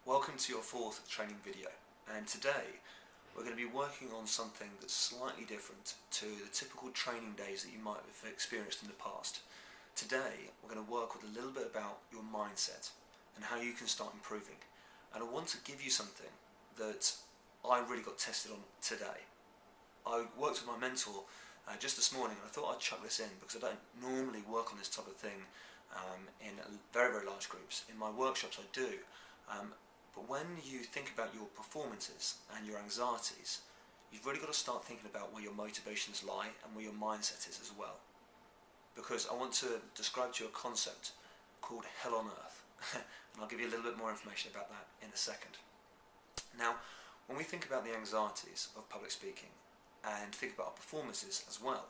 Welcome to your fourth training video, and today we're going to be working on something that's slightly different to the typical training days that you might have experienced in the past. Today we're going to work with a little bit about your mindset and how you can start improving, and I want to give you something that I really got tested on today. I worked with my mentor just this morning, and I thought I'd chuck this in because I don't normally work on this type of thing in very large groups. In my workshops I do, but when you think about your performances and your anxieties, you've really got to start thinking about where your motivations lie and where your mindset is as well. Because I want to describe to you a concept called hell on earth, and I'll give you a little bit more information about that in a second. Now, when we think about the anxieties of public speaking and think about our performances as well,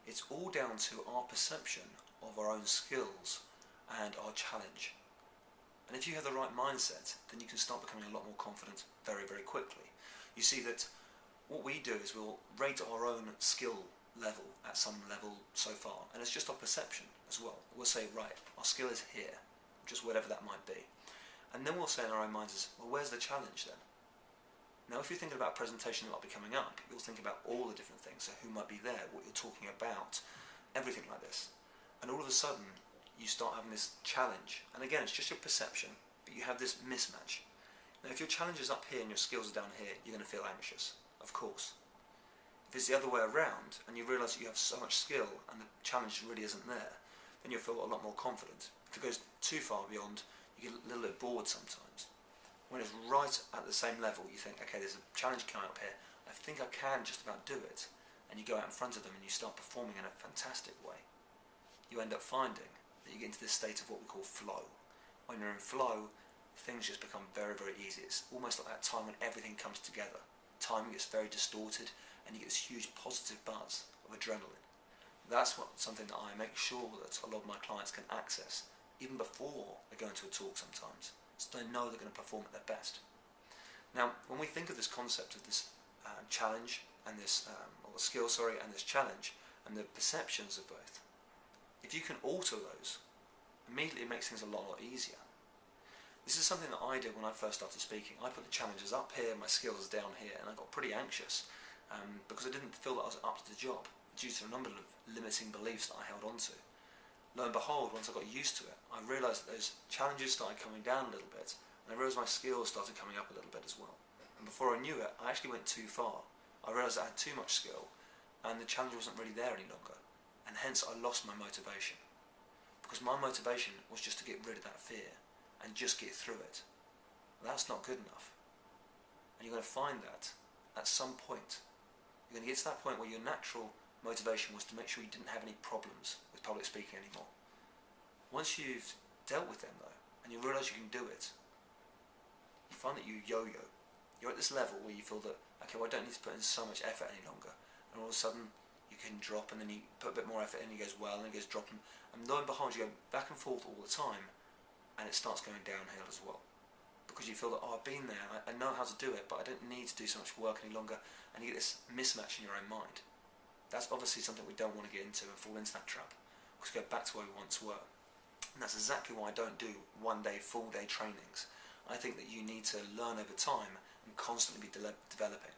it's all down to our perception of our own skills and our challenge. And if you have the right mindset, then you can start becoming a lot more confident very quickly. You see that what we do is we'll rate our own skill level at some level so far, and it's just our perception as well. We'll say, right, our skill is here, just whatever that might be. And then we'll say in our own minds is, well, where's the challenge then? Now, if you're thinking about a presentation that might be coming up, you'll think about all the different things, so who might be there, what you're talking about, everything like this. And all of a sudden, you start having this challenge. And again, it's just your perception, but you have this mismatch. Now, if your challenge is up here and your skills are down here, you're going to feel anxious, of course. If it's the other way around, and you realise that you have so much skill and the challenge really isn't there, then you'll feel a lot more confident. If it goes too far beyond, you get a little bit bored sometimes. When it's right at the same level, you think, okay, there's a challenge coming up here, I think I can just about do it, and you go out in front of them and you start performing in a fantastic way. You end up finding that you get into this state of what we call flow. When you're in flow, things just become very easy. It's almost like that time when everything comes together. Timing gets very distorted and you get this huge positive buzz of adrenaline. That's something that I make sure that a lot of my clients can access even before they go into a talk sometimes, so they know they're going to perform at their best. Now, when we think of this concept of this challenge and this, or skill, and this challenge and the perceptions of both, if you can alter those, immediately it makes things a lot easier. This is something that I did when I first started speaking. I put the challenges up here, my skills down here, and I got pretty anxious because I didn't feel that I was up to the job due to a number of limiting beliefs that I held on to. Lo and behold, once I got used to it, I realised that those challenges started coming down a little bit, and I realised my skills started coming up a little bit as well. And before I knew it, I actually went too far. I realised I had too much skill, and the challenge wasn't really there any longer. And hence I lost my motivation, because my motivation was just to get rid of that fear and just get through it. That's not good enough, and you're going to find that at some point you're going to get to that point where your natural motivation was to make sure you didn't have any problems with public speaking anymore. Once you've dealt with them though, and you realise you can do it, you find that you yo-yo. You're at this level where you feel that, okay, well, I don't need to put in so much effort any longer, and all of a sudden you can drop, and then you put a bit more effort in, and it goes well, and it goes dropping, and lo and behold, you go back and forth all the time, and it starts going downhill as well, because you feel that, oh, I've been there, I know how to do it, but I don't need to do so much work any longer, and you get this mismatch in your own mind. That's obviously something we don't want to get into and fall into that trap, because we go back to where we once were. And that's exactly why I don't do one-day, full-day trainings. I think that you need to learn over time and constantly be developing.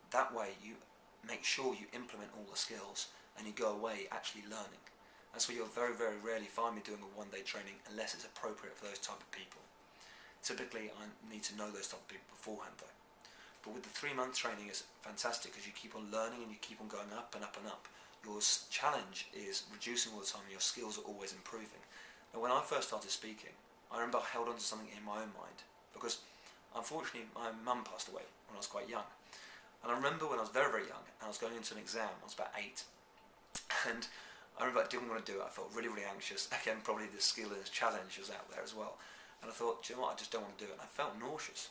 That way you make sure you implement all the skills and you go away actually learning. That's why you'll very rarely find me doing a one-day training unless it's appropriate for those type of people. Typically I need to know those type of people beforehand though. But with the 3-month training, it's fantastic because you keep on learning and you keep on going up and up and up. Your challenge is reducing all the time and your skills are always improving. Now, when I first started speaking, I remember I held on to something in my own mind because unfortunately my mum passed away when I was quite young. And I remember when I was very young and I was going into an exam, I was about 8, and I remember I didn't want to do it. I felt really anxious. Again, probably the skill and the challenge was out there as well. And I thought, do you know what, I just don't want to do it. And I felt nauseous.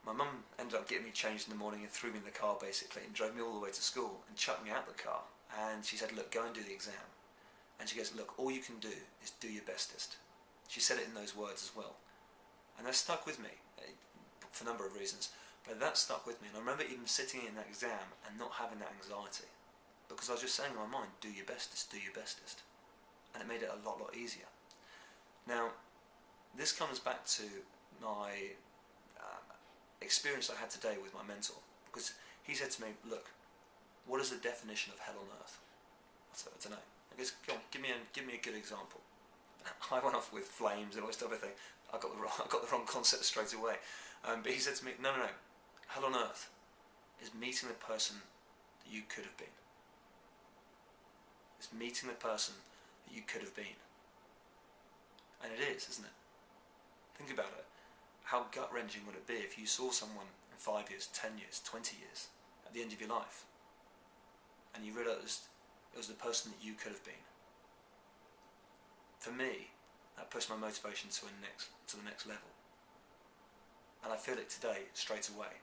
My mum ended up getting me changed in the morning and threw me in the car basically and drove me all the way to school and chucked me out the car. And she said, look, go and do the exam. And she goes, look, all you can do is do your bestest. She said it in those words as well. And that stuck with me for a number of reasons. But that stuck with me, and I remember even sitting in that exam and not having that anxiety, because I was just saying in my mind, do your bestest, do your bestest. And it made it a lot easier. Now, this comes back to my experience I had today with my mentor, because he said to me, look, what is the definition of hell on earth? I said, I don't know. I guess, go on, give me a good example. I went off with flames and all this other thing. I got the wrong concept straight away. But he said to me, no, hell on earth is meeting the person that you could have been. It's meeting the person that you could have been. And it is, isn't it? Think about it. How gut-wrenching would it be if you saw someone in 5 years, 10 years, 20 years, at the end of your life, and you realised it was the person that you could have been? For me, that pushed my motivation to the next level. And I feel it today, straight away.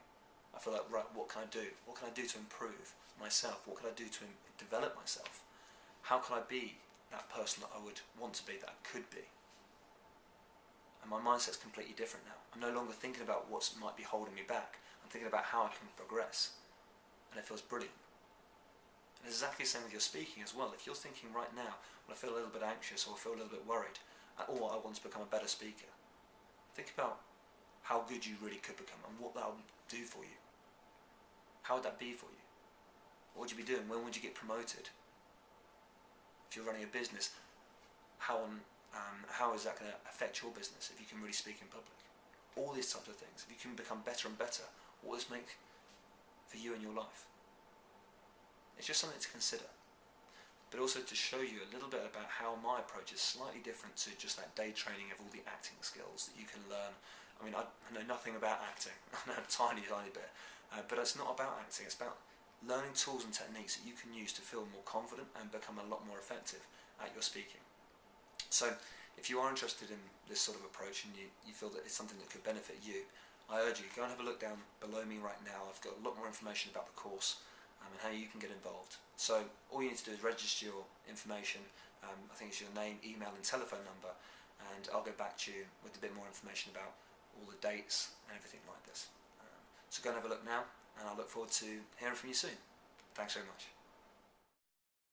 I feel like, right, what can I do? What can I do to improve myself? What can I do to develop myself? How can I be that person that I would want to be, that I could be? And my mindset's completely different now. I'm no longer thinking about what might be holding me back. I'm thinking about how I can progress. And it feels brilliant. And it's exactly the same with your speaking as well. If you're thinking right now, well, I feel a little bit anxious or I feel a little bit worried, or I want to become a better speaker, think about how good you really could become and what that would do for you. How would that be for you? What would you be doing? When would you get promoted? If you're running a business, how is that going to affect your business if you can really speak in public? All these types of things. If you can become better and better, what does this make for you in your life? It's just something to consider. But also to show you a little bit about how my approach is slightly different to just that day training of all the acting skills that you can learn. I mean, I know nothing about acting. I know a tiny bit. But it's not about acting. It's about learning tools and techniques that you can use to feel more confident and become a lot more effective at your speaking. So if you are interested in this sort of approach and you feel that it's something that could benefit you, I urge you, go and have a look down below me right now. I've got a lot more information about the course and how you can get involved. So all you need to do is register your information. I think it's your name, email and telephone number, and I'll get back to you with a bit more information about all the dates and everything like this. So go and have a look now, and I look forward to hearing from you soon. Thanks very much.